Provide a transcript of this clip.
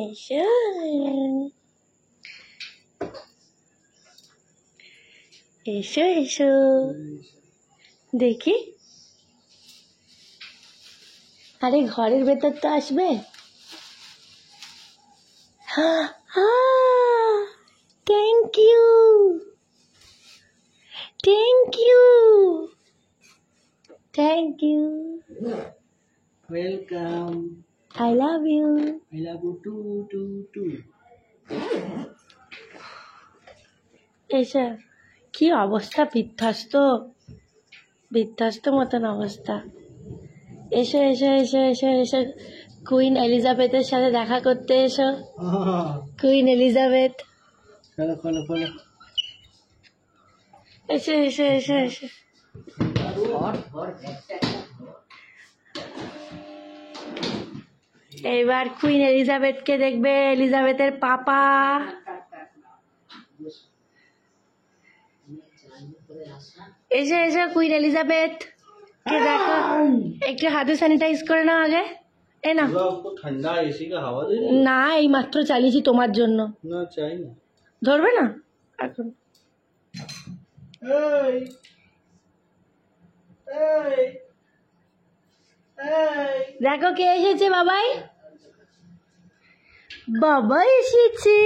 এসো এসো এসো দেখি। আরে ঘরের ভেতর তো আসবে। Thank you thank you thank you. Welcome. I love you. I love you too. এসো। কি অবস্থা, বিধ্বস্ত মতন অবস্থা। এসো এসো এসো এসো এসো কুইন এলিজাবেথের সাথে দেখা করতে এসো। কুইন এলিজাবেথ খোলো। এসো এসো এসো এসো। এবার কুইন এলিজাবেথকে দেখবে, এলিজাবেথের পাপা। এসো এসো কুইন এলিজাবেথ কে দেখো। একটু হাতে স্যানিটাইজ করে নাও আগে। এ না ঠান্ডা এসি কা হাওয়া দে না, এই মাত্র চালিয়েছি তোমার জন্য। না চাই না, ধরবে না এখন। দেখো কে এসেছে। বাবা এসেছে।